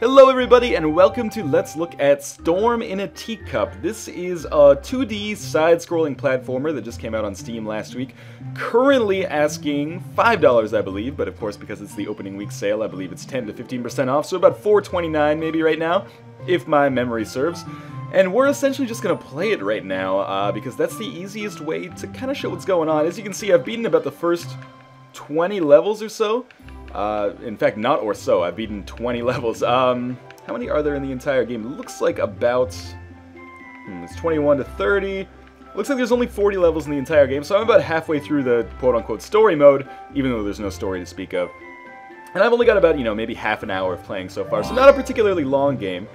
Hello everybody and welcome to Let's Look at Storm in a Teacup. This is a 2D side-scrolling platformer that just came out on Steam last week. Currently asking $5 I believe, but of course because it's the opening week sale I believe it's 10 to 15% off, so about $4.29 maybe right now, if my memory serves. And we're essentially just going to play it right now, because that's the easiest way to kind of show what's going on. As you can see, I've beaten about the first 20 levels or so. In fact, not or so. I've beaten 20 levels. How many are there in the entire game? It looks like about... it's 21 to 30. Looks like there's only 40 levels in the entire game, so I'm about halfway through the quote-unquote story mode, even though there's no story to speak of. And I've only got about, maybe half an hour of playing so far, so not a particularly long game.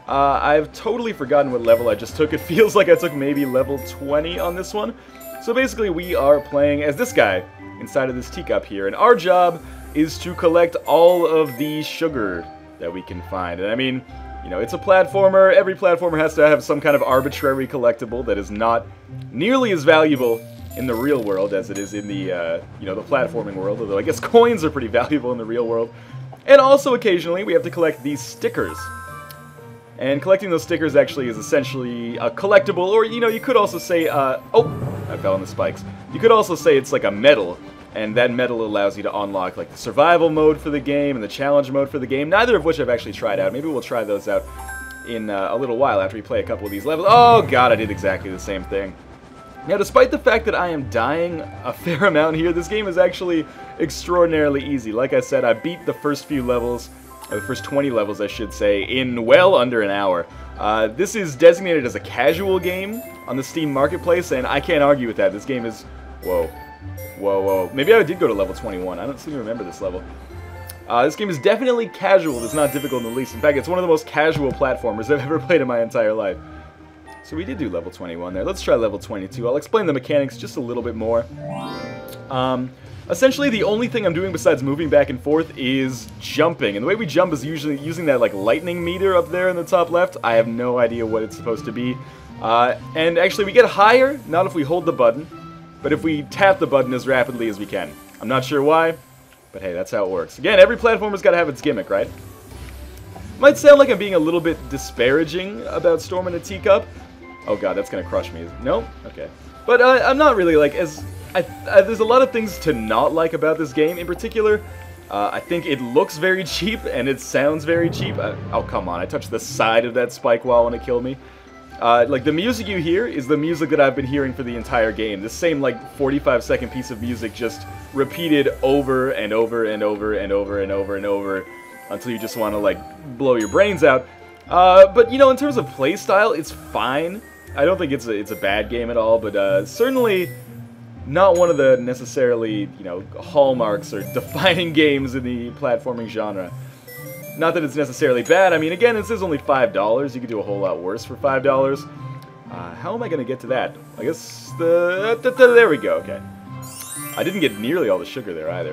I've totally forgotten what level I just took. It feels like I took maybe level 20 on this one. So basically we are playing as this guy inside of this teacup here, and our job is to collect all of the sugar that we can find. And I mean, it's a platformer. Every platformer has to have some kind of arbitrary collectible that is not nearly as valuable in the real world as it is in the, the platforming world, although I guess coins are pretty valuable in the real world. And also occasionally we have to collect these stickers. And collecting those stickers actually is essentially a collectible, or, you could also say, oh, I fell on the spikes. You could also say it's like a medal. And that medal allows you to unlock like the survival mode for the game and the challenge mode for the game, neither of which I've actually tried out. Maybe we'll try those out in a little while after we play a couple of these levels. Oh god, I did exactly the same thing. Now, despite the fact that I am dying a fair amount here, this game is actually extraordinarily easy. Like I said, I beat the first few levels, or the first 20 levels I should say, in well under an hour. This is designated as a casual game on the Steam Marketplace, and I can't argue with that. This game is... whoa. Whoa. Maybe I did go to level 21. I don't seem to remember this level. This game is definitely casual. It's not difficult in the least. In fact, it's one of the most casual platformers I've ever played in my entire life. So we did do level 21 there. Let's try level 22. I'll explain the mechanics just a little bit more. Essentially, the only thing I'm doing besides moving back and forth is jumping. And the way we jump is usually using that like lightning meter up there in the top left. I have no idea what it's supposed to be. And actually, we get higher, not if we hold the button, but if we tap the button as rapidly as we can. I'm not sure why, but hey, that's how it works. Again, every platformer's got to have its gimmick, right? Might sound like I'm being a little bit disparaging about Storm in a Teacup. Oh god, that's gonna crush me. No? Okay. But I'm not really like, there's a lot of things to not like about this game. In particular, I think it looks very cheap and it sounds very cheap. Oh come on, I touched the side of that spike wall when it killed me. Like, the music you hear is the music that I've been hearing for the entire game. The same, like, 45-second piece of music just repeated over and over and over and over and over and over until you just want to, like, blow your brains out. But, in terms of playstyle, it's fine. I don't think it's a bad game at all, but certainly not one of the necessarily, hallmarks or defining games in the platforming genre. Not that it's necessarily bad. I mean, again, this is only $5. You could do a whole lot worse for $5. How am I going to get to that? I guess there we go. Okay. I didn't get nearly all the sugar there either.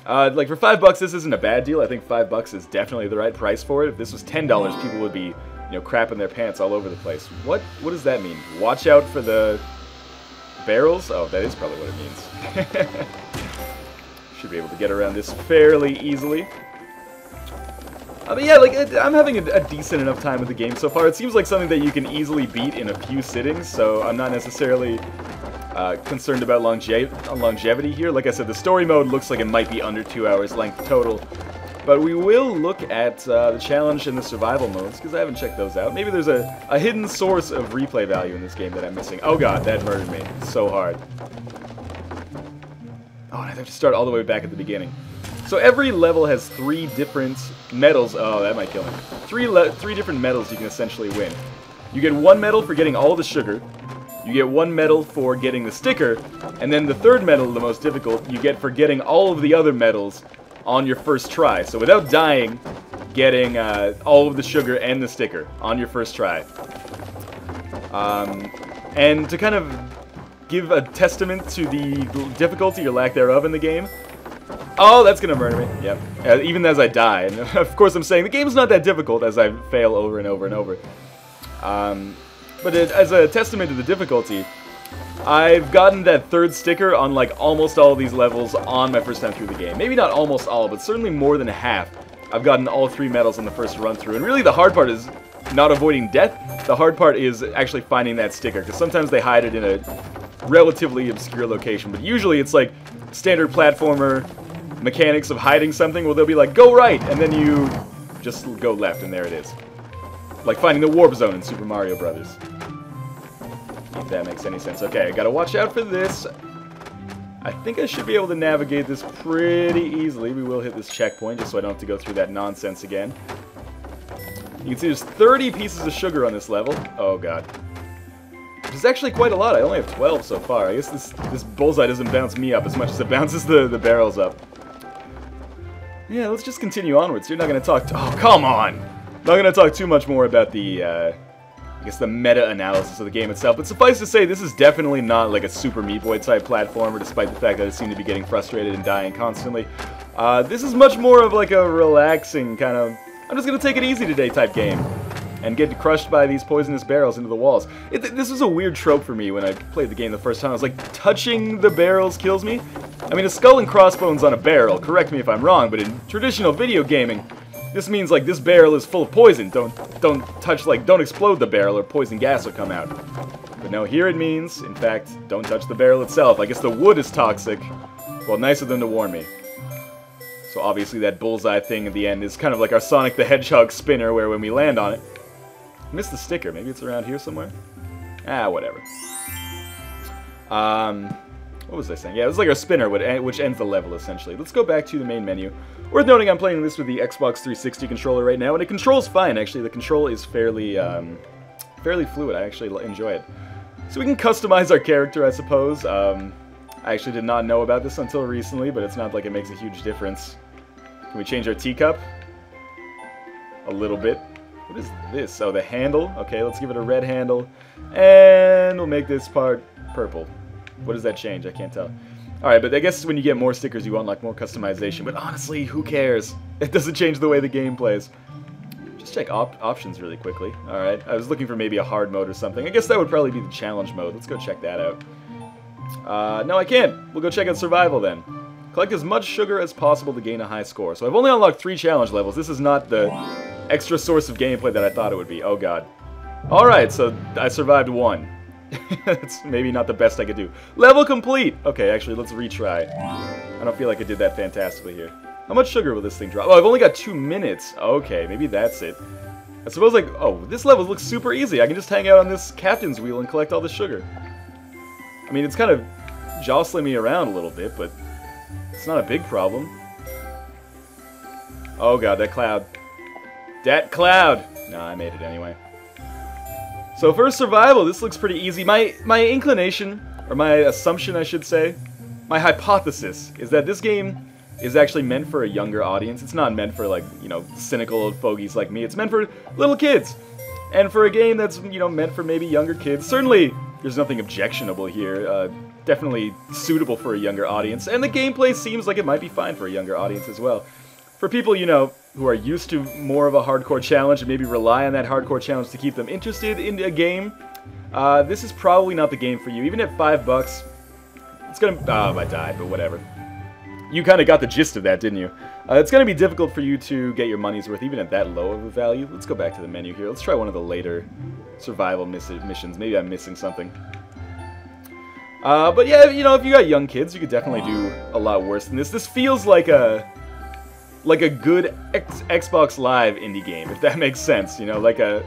Like, for $5, this isn't a bad deal. I think $5 is definitely the right price for it. If this was $10, people would be, crapping their pants all over the place. What does that mean? Watch out for the barrels? Oh, that is probably what it means. Should be able to get around this fairly easily. But yeah, like, I'm having a decent enough time with the game so far. It seems like something that you can easily beat in a few sittings, so I'm not necessarily concerned about longevity here. Like I said, the story mode looks like it might be under 2 hours length total. But we will look at the challenge and the survival modes, because I haven't checked those out. Maybe there's a hidden source of replay value in this game that I'm missing. Oh god, that murdered me so hard. Oh, and I have to start all the way back at the beginning. So every level has 3 different medals. Oh, that might kill me. Three different medals you can essentially win. You get 1 medal for getting all the sugar. You get 1 medal for getting the sticker. And then the 3rd medal, the most difficult, you get for getting all of the other medals on your first try. So without dying, getting all of the sugar and the sticker on your first try. And to kind of give a testament to the difficulty or lack thereof in the game, oh, that's gonna murder me. Yep. Even as I die. And of course I'm saying the game's not that difficult as I fail over and over and over. But as a testament to the difficulty, I've gotten that 3rd sticker on like almost all of these levels on my first time through the game. Maybe not almost all, but certainly more than half I've gotten all 3 medals on the first run through. And really the hard part is not avoiding death. The hard part is actually finding that sticker, because sometimes they hide it in a relatively obscure location. But usually it's like standard platformer mechanics of hiding something. Well, they'll be like, go right, and then you just go left, and there it is. Like finding the warp zone in Super Mario Brothers. If that makes any sense. Okay, I gotta watch out for this. I think I should be able to navigate this pretty easily. We will hit this checkpoint, just so I don't have to go through that nonsense again. You can see there's 30 pieces of sugar on this level. Oh god. Which is actually quite a lot. I only have 12 so far. I guess this bullseye doesn't bounce me up as much as it bounces the barrels up. Yeah, let's just continue onwards. You're not going to talk... Oh, come on! Not going to talk too much more about the, I guess the meta-analysis of the game itself. But suffice to say, this is definitely not like a Super Meat Boy type platformer, despite the fact that I seem to be getting frustrated and dying constantly. This is much more of like a relaxing kind of... I'm just going to take it easy today type game. And get crushed by these poisonous barrels into the walls. This was a weird trope for me when I played the game the first time. I was like, touching the barrels kills me? I mean, a skull and crossbones on a barrel, correct me if I'm wrong, but in traditional video gaming, this means like this barrel is full of poison. Don't touch, like, don't explode the barrel or poison gas will come out. But no, here it means, in fact, don't touch the barrel itself. I guess the wood is toxic. Well, nice of them to warn me. So obviously that bullseye thing at the end is kind of like our Sonic the Hedgehog spinner, where when we land on it, missed the sticker. Maybe it's around here somewhere? Ah, whatever. What was I saying? Yeah, it was like a spinner, which ends the level, essentially. Let's go back to the main menu. Worth noting, I'm playing this with the Xbox 360 controller right now, and it controls fine, actually. The control is fairly fluid. I actually enjoy it. So we can customize our character, I suppose. I actually did not know about this until recently, but it's not like it makes a huge difference. Can we change our teacup? A little bit. What is this? Oh, the handle. Okay, let's give it a red handle. And we'll make this part purple. What does that change? I can't tell. Alright, but I guess when you get more stickers, you unlock more customization. But honestly, who cares? It doesn't change the way the game plays. Just check options really quickly. Alright, I was looking for maybe a hard mode or something. I guess that would probably be the challenge mode. Let's go check that out. No, I can't. We'll go check out survival then. Collect as much sugar as possible to gain a high score. So I've only unlocked 3 challenge levels. This is not the extra source of gameplay that I thought it would be. Oh god. Alright, so I survived 1. That's maybe not the best I could do. Level complete! Okay, actually, let's retry. I don't feel like I did that fantastically here. How much sugar will this thing drop? Oh, I've only got 2 minutes. Okay, maybe that's it. I suppose, like, oh, this level looks super easy. I can just hang out on this captain's wheel and collect all the sugar. I mean, it's kind of jostling me around a little bit, but it's not a big problem. Oh god, that cloud. That cloud! Nah, I made it anyway. So for survival, this looks pretty easy. My inclination, or my assumption I should say, my hypothesis, is that this game is actually meant for a younger audience. It's not meant for, like, you know, cynical old fogies like me. It's meant for little kids. And for a game that's, you know, meant for maybe younger kids, certainly there's nothing objectionable here. Definitely suitable for a younger audience. And the gameplay seems like it might be fine for a younger audience as well. For people, you know, who are used to more of a hardcore challenge and maybe rely on that hardcore challenge to keep them interested in a game, this is probably not the game for you. Even at $5, it's gonna... Oh, I died, but whatever. You kind of got the gist of that, didn't you? It's gonna be difficult for you to get your money's worth, even at that low of a value. Let's go back to the menu here. Let's try one of the later survival missions. Maybe I'm missing something. But yeah, you know, if you got young kids, you could definitely do a lot worse than this. This feels like a good Xbox Live indie game, if that makes sense. You know, like a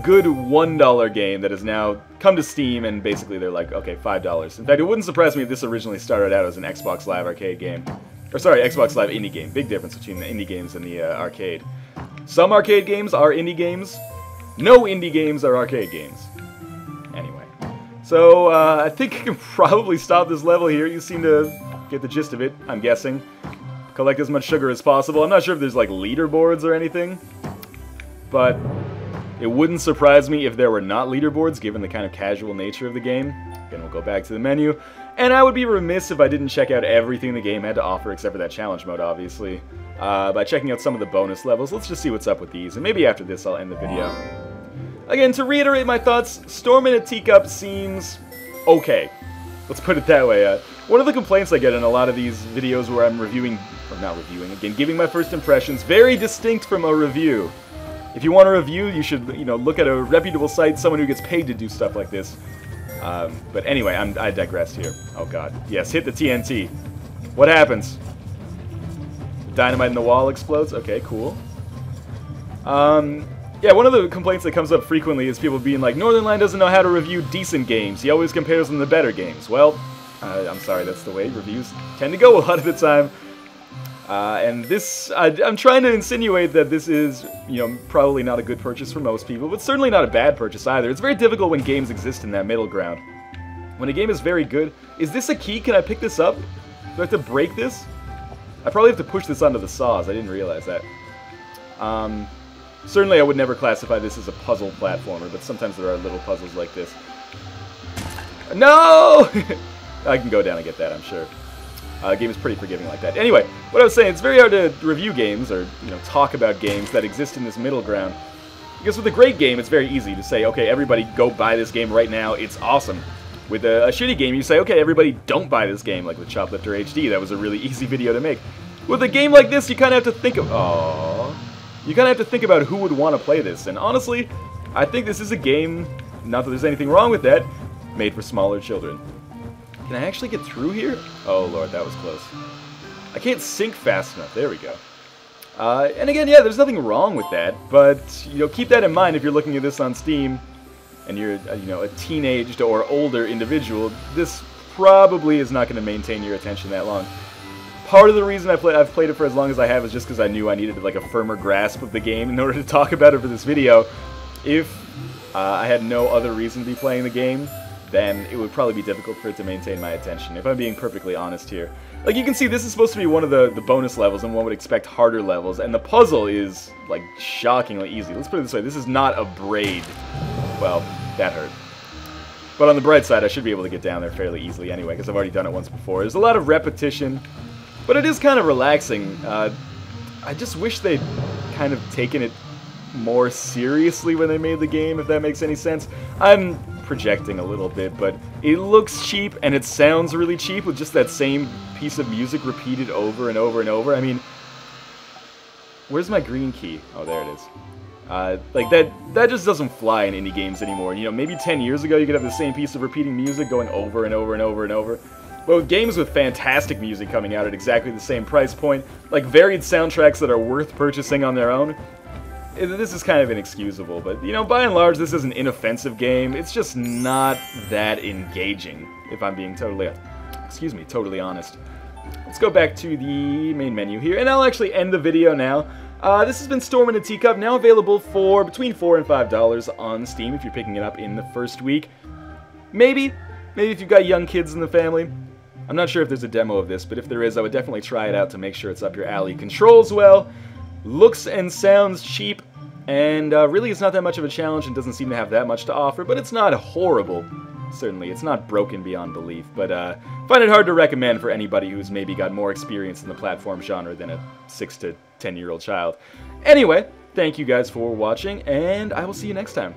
good $1 game that has now come to Steam, and basically they're like, okay, $5. In fact, it wouldn't surprise me if this originally started out as an Xbox Live arcade game. Or sorry, Xbox Live indie game. Big difference between the indie games and the arcade. Some arcade games are indie games. No indie games are arcade games. Anyway. So, I think I can probably stop this level here. You seem to get the gist of it, I'm guessing. Collect as much sugar as possible. I'm not sure if there's, like, leaderboards or anything. But it wouldn't surprise me if there were not leaderboards, given the kind of casual nature of the game. Again, we'll go back to the menu. And I would be remiss if I didn't check out everything the game had to offer, except for that challenge mode, obviously. By checking out some of the bonus levels. Let's just see what's up with these, and maybe after this I'll end the video. Again, to reiterate my thoughts, Storm in a Teacup seems okay. Let's put it that way. One of the complaints I get in a lot of these videos where I'm reviewing or not reviewing, again, giving my first impressions, very distinct from a review. If you want a review, you should, you know, look at a reputable site, someone who gets paid to do stuff like this. But anyway, I digressed here. Oh god. Yes, hit the TNT. What happens? Dynamite in the wall explodes? Okay, cool. Yeah, one of the complaints that comes up frequently is people being like, Northernlion doesn't know how to review decent games. He always compares them to better games. Well, I'm sorry, that's the way reviews tend to go a lot of the time. And this, I'm trying to insinuate that this is, you know, probably not a good purchase for most people, but certainly not a bad purchase either. It's very difficult when games exist in that middle ground. When a game is very good, is this a key? Can I pick this up? Do I have to break this? I probably have to push this onto the saws. I didn't realize that. Certainly I would never classify this as a puzzle platformer, but sometimes there are little puzzles like this. No! I can go down and get that, I'm sure. The game is pretty forgiving like that. Anyway, what I was saying, it's very hard to review games, or, you know, talk about games that exist in this middle ground. Because with a great game, it's very easy to say, okay, everybody go buy this game right now, it's awesome. With a shitty game, you say, okay, everybody don't buy this game, like with Choplifter HD. That was a really easy video to make. With a game like this, you kind of have to think of... Aww. You kind of have to think about who would want to play this. And honestly, I think this is a game, not that there's anything wrong with that, made for smaller children. Can I actually get through here? Oh lord, that was close. I can't sync fast enough. There we go. And again, yeah, there's nothing wrong with that, but, you know, keep that in mind if you're looking at this on Steam and you're, you know, a teenaged or older individual. This probably is not going to maintain your attention that long. Part of the reason I've played it for as long as I have is just because I knew I needed like a firmer grasp of the game in order to talk about it for this video. If I had no other reason to be playing the game, then it would probably be difficult for it to maintain my attention, if I'm being perfectly honest here. Like, you can see this is supposed to be one of the bonus levels, and one would expect harder levels, and the puzzle is, like, shockingly easy. Let's put it this way, this is not a braid. Well, that hurt. But on the bright side, I should be able to get down there fairly easily anyway, because I've already done it once before. There's a lot of repetition, but it is kind of relaxing. I just wish they'd kind of taken it more seriously when they made the game, if that makes any sense. I'm projecting a little bit, but it looks cheap and it sounds really cheap with just that same piece of music repeated over and over and over. I mean, where's my green key? Oh, there it is. Like, that just doesn't fly in indie games anymore. You know, maybe 10 years ago you could have the same piece of repeating music going over and over and over and over. But with games with fantastic music coming out at exactly the same price point, like varied soundtracks that are worth purchasing on their own, this is kind of inexcusable. But, you know, by and large, this is an inoffensive game. It's just not that engaging, if I'm being totally honest. Let's go back to the main menu here, and I'll actually end the video now. This has been Storm in a Teacup, now available for between $4 and $5 on Steam if you're picking it up in the first week. Maybe if you've got young kids in the family. I'm not sure if there's a demo of this, but if there is, I would definitely try it out to make sure it's up your alley. Controls well, looks and sounds cheap, and really it's not that much of a challenge and doesn't seem to have that much to offer, but it's not horrible. Certainly, it's not broken beyond belief, but find it hard to recommend for anybody who's maybe got more experience in the platform genre than a 6 to 10-year-old child. Anyway, thank you guys for watching, and I will see you next time.